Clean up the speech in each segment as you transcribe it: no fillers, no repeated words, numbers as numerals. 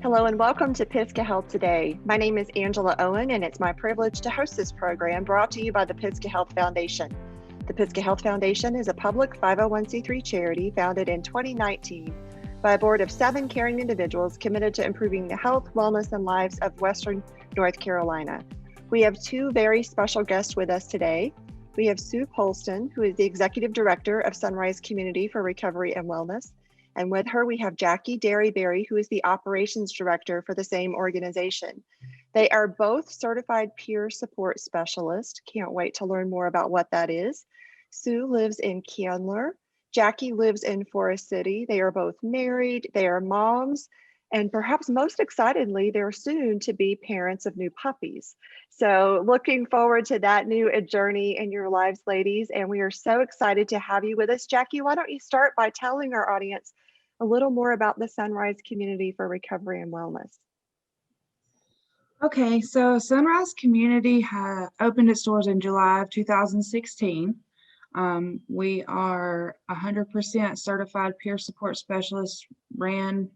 Hello and welcome to Pisgah Health Today. My name is Angela Owen and it's my privilege to host this program brought to you by the Pisgah Health Foundation. The Pisgah Health Foundation is a public 501c3 charity founded in 2019 by a board of 7 caring individuals committed to improving the health, wellness, and lives of Western North Carolina. We have 2 very special guests with us today. We have Sue Polston, who is the Executive Director of Sunrise Community for Recovery and Wellness. And with her, we have Jackie Derryberry, who is the Operations Director for the same organization. They are both certified peer support specialists. Can't wait to learn more about what that is. Sue lives in Candler. Jackie lives in Forest City. They are both married, they are moms, and perhaps most excitedly, they're soon to be parents of new puppies. So looking forward to that new journey in your lives, ladies. And we are so excited to have you with us. Jackie, why don't you start by telling our audience a little more about the Sunrise Community for Recovery and Wellness? Okay, so Sunrise Community opened its doors in July of 2016. We are 100% certified peer support specialists, ran,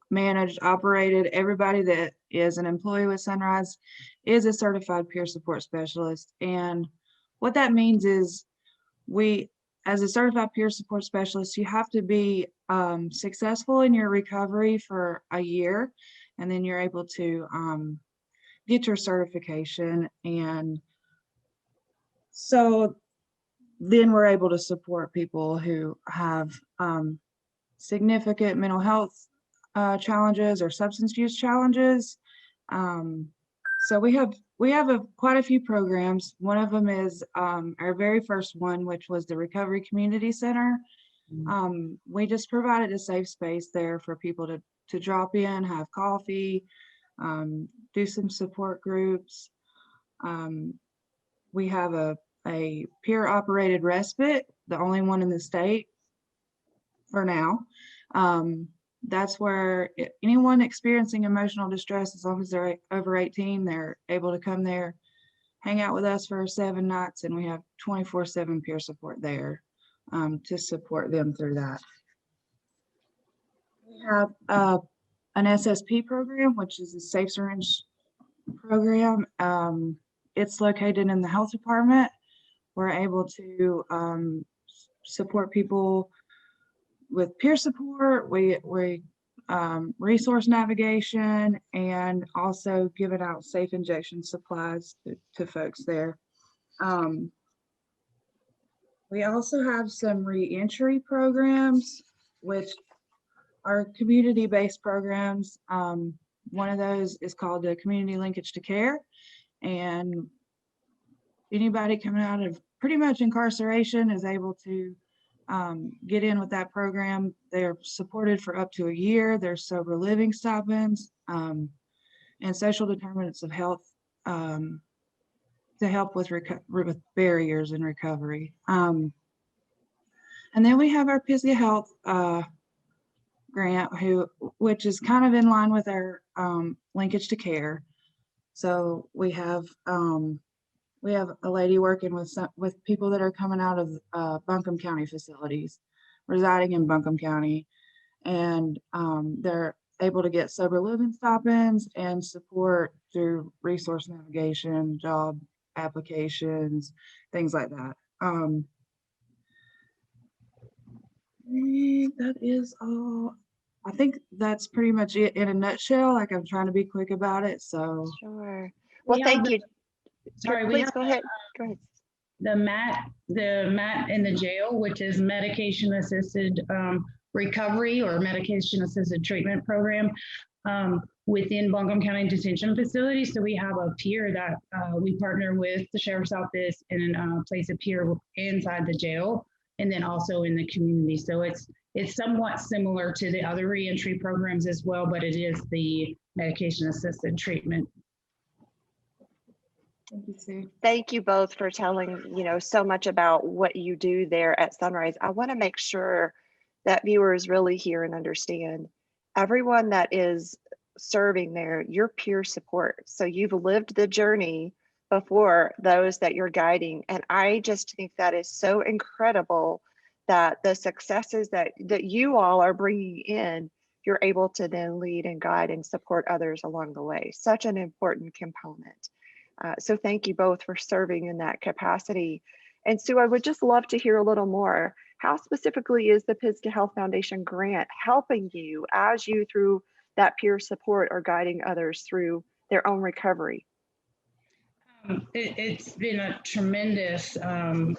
managed, operated. Everybody that is an employee with Sunrise is a certified peer support specialist. And what that means is as a certified peer support specialist, you have to be successful in your recovery for a year, and then you're able to get your certification. And so then we're able to support people who have significant mental health challenges or substance use challenges. So we have quite a few programs. One of them is our very first one, which was the Recovery Community Center. We just provided a safe space there for people to drop in, have coffee, do some support groups. We have a peer operated respite, the only one in the state for now. That's where anyone experiencing emotional distress, as long as they're over 18, they're able to come there, hang out with us for 7 nights, and we have 24/7 peer support there to support them through that. We have an SSP program, which is a safe syringe program. It's located in the health department. We're able to support people with peer support. We resource navigation, and also giving out safe injection supplies to folks there. We also have some reentry programs, which are community-based programs. One of those is called the Community Linkage to Care, and anybody coming out of pretty much incarceration is able to get in with that program. They're supported for up to a year. There's sober living stipends and social determinants of health to help with barriers in recovery. And then we have our Pisgah Health grant, which is kind of in line with our linkage to care. So we have a lady working with people that are coming out of Buncombe County facilities, residing in Buncombe County, and they're able to get sober living stipends and support through resource navigation, job applications, things like that. That is all. I think that's pretty much it in a nutshell. Like, I'm trying to be quick about it. So sure. Well, thank you. Sorry, please go ahead. Go ahead. The MAT in the jail, which is medication assisted recovery or medication assisted treatment program within Buncombe County Detention Facility. So we have a peer that we partner with the Sheriff's Office and place a peer inside the jail, and then also in the community. So it's somewhat similar to the other reentry programs as well, but it is the medication assisted treatment. thank you, Sue. Thank you both for telling so much about what you do there at Sunrise. I want to make sure that viewers really hear and understand everyone that is serving there, your peer support. So you've lived the journey before those that you're guiding, and I just think that is so incredible that the successes that you all are bringing in you're able to then lead and guide and support others along the way. Such an important component. So thank you both for serving in that capacity. And Sue, I would just love to hear a little more. How specifically is the Pisgah Health Foundation grant helping you as you, through that peer support, are guiding others through their own recovery? It's been a tremendous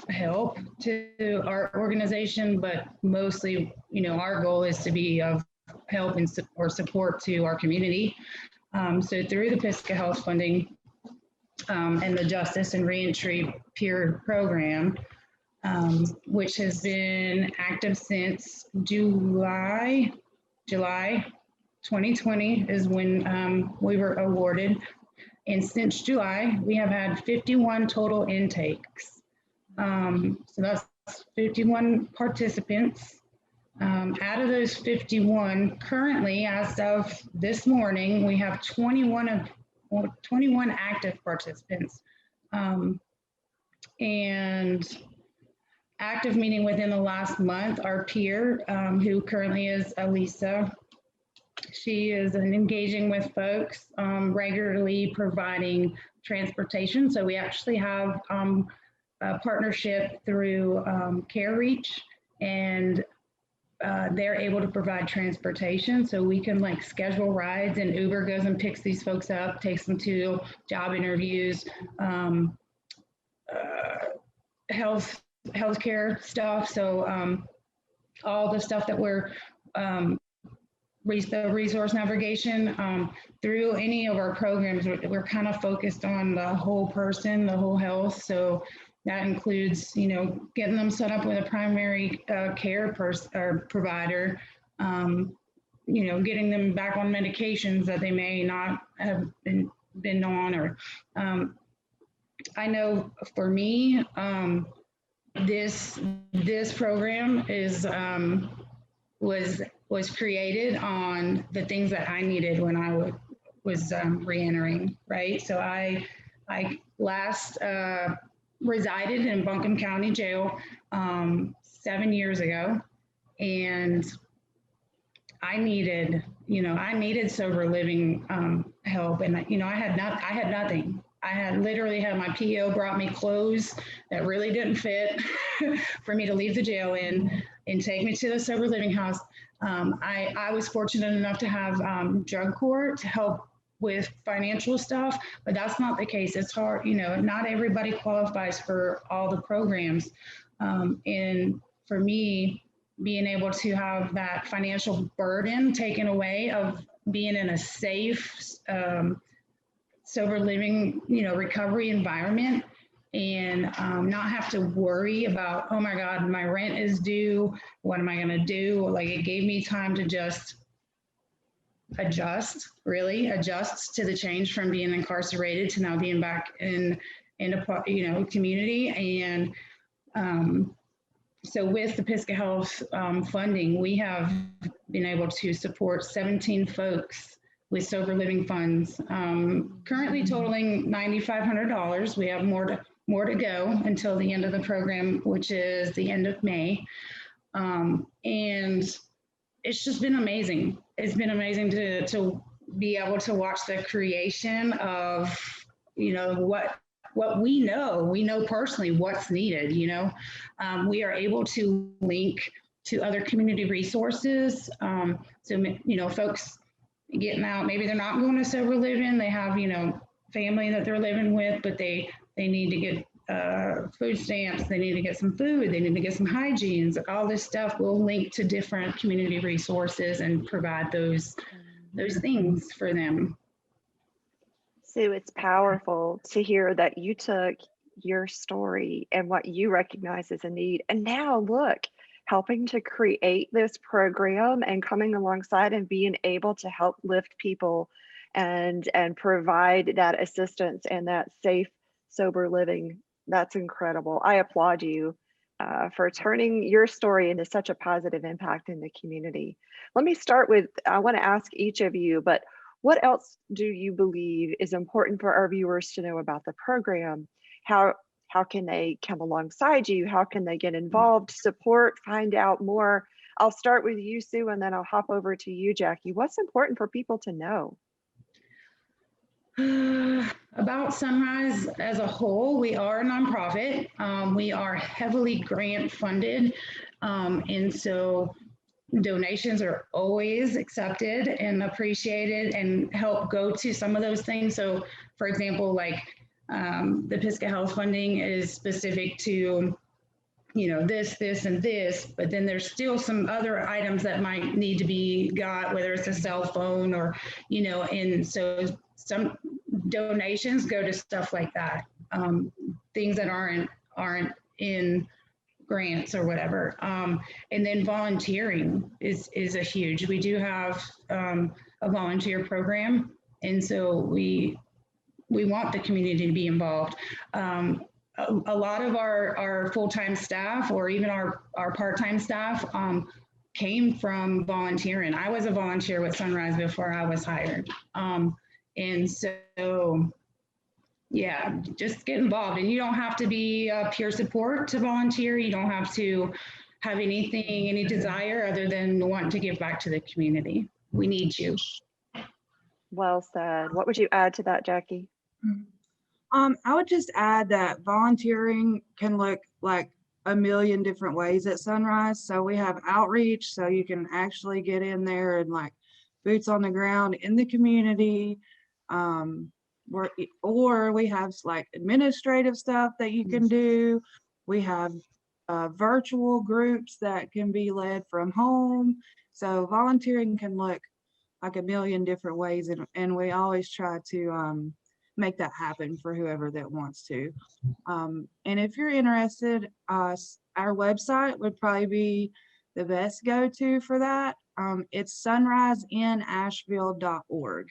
help to our organization, but mostly, our goal is to be of help and or support to our community. So through the Pisgah Health funding and the Justice and Reentry Peer Program, which has been active since July 2020 is when we were awarded. And since July, we have had 51 total intakes. So that's 51 participants. Out of those 51, currently, as of this morning, we have 21 active participants. And active meaning within the last month, our peer, who currently is Elisa, she is engaging with folks, regularly providing transportation. So we actually have a partnership through Care Reach, and they're able to provide transportation. So we can schedule rides, and Uber goes and picks these folks up, takes them to job interviews, healthcare stuff. So all the stuff that we're the resource navigation through any of our programs, we're kind of focused on the whole person, the whole health. So that includes, getting them set up with a primary care provider, getting them back on medications that they may not have been on. Or I know for me, this program is was created on the things that I needed when I was reentering, right? So I last resided in Buncombe County Jail 7 years ago, and I needed sober living help, and I had nothing. I had literally had my PO brought me clothes that really didn't fit for me to leave the jail in and take me to the sober living house. I was fortunate enough to have drug court to help with financial stuff, but that's not the case. It's hard, not everybody qualifies for all the programs. And for me, being able to have that financial burden taken away of being in a safe, sober living, recovery environment, and not have to worry about, oh my God, my rent is due. What am I going to do? It gave me time to just adjust to the change from being incarcerated to now being back in a community. And so with the Pisgah Health funding, we have been able to support 17 folks with sober living funds, currently totaling $9,500. We have more to go until the end of the program, which is the end of May. And it's just been amazing. It's been amazing to be able to watch the creation of, what we know personally what's needed. We are able to link to other community resources. So, folks getting out, maybe they're not going to sober living, they have, family that they're living with, but they need to get food stamps, they need to get some food, they need to get some hygienes, all this stuff. We'll link to different community resources and provide those things for them. Sue, it's powerful to hear that you took your story and what you recognize as a need, and now look, helping to create this program and coming alongside and being able to help lift people and provide that assistance and that safe, sober living. That's incredible. I applaud you for turning your story into such a positive impact in the community. Let me start with, I want to ask each of you, but what else do you believe is important for our viewers to know about the program? How can they come alongside you? How can they get involved, support, find out more I'll start with you, Sue, and then I'll hop over to you, Jackie. What's important for people to know? About Sunrise as a whole, we are a nonprofit. We are heavily grant funded. And so donations are always accepted and appreciated and help go to some of those things. So for example, like the Pisgah Health funding is specific to, this, and this, but then there's still some other items that might need to be got, whether it's a cell phone or, and so some donations go to stuff like that, things that aren't in grants or whatever. And then volunteering is a huge, we do have a volunteer program. And so we want the community to be involved. A lot of our full-time staff or even our part-time staff came from volunteering. I was a volunteer with Sunrise before I was hired. And so, yeah, just get involved. And you don't have to be peer support to volunteer. You don't have to have any desire other than wanting to give back to the community. We need you. Well said. What would you add to that, Jackie? I would just add that volunteering can look like a million different ways at Sunrise. So we have outreach, so you can actually get in there and like boots on the ground in the community. Or we have like administrative stuff that you can do. We have virtual groups that can be led from home. So volunteering can look like a million different ways, and we always try to make that happen for whoever that wants to. And if you're interested, our website would probably be the best go-to for that. It's sunriseinasheville.org.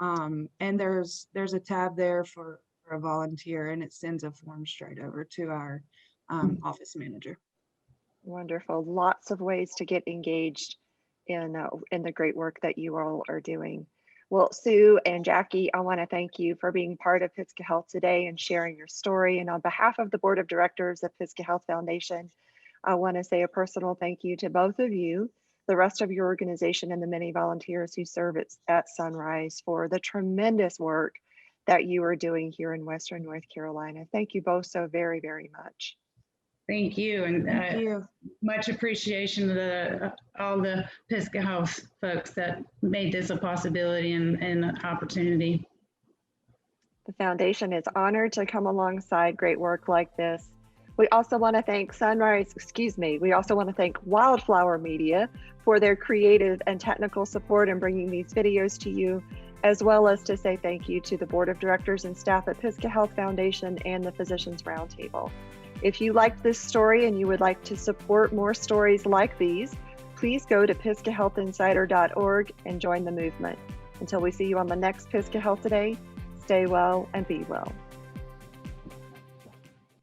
And there's a tab there for a volunteer, and it sends a form straight over to our office manager. Wonderful. Lots of ways to get engaged in the great work that you all are doing. Well, Sue and Jackie, I want to thank you for being part of Pisgah Health today and sharing your story. And on behalf of the Board of Directors of Pisgah Health Foundation, I want to say a personal thank you to both of you, the rest of your organization, and the many volunteers who serve at Sunrise for the tremendous work that you are doing here in Western North Carolina. Thank you both so very, very much. Thank you, and Thank you. Much appreciation to all the Pisgah Health folks that made this a possibility and an opportunity. The foundation is honored to come alongside great work like this. We also want to thank we also want to thank Wildflower Media for their creative and technical support in bringing these videos to you, as well as to say thank you to the Board of Directors and staff at Pisgah Health Foundation and the Physicians Roundtable. If you liked this story and you would like to support more stories like these, please go to pisgahhealthinsider.org and join the movement. Until we see you on the next Pisgah Health Today, stay well and be well.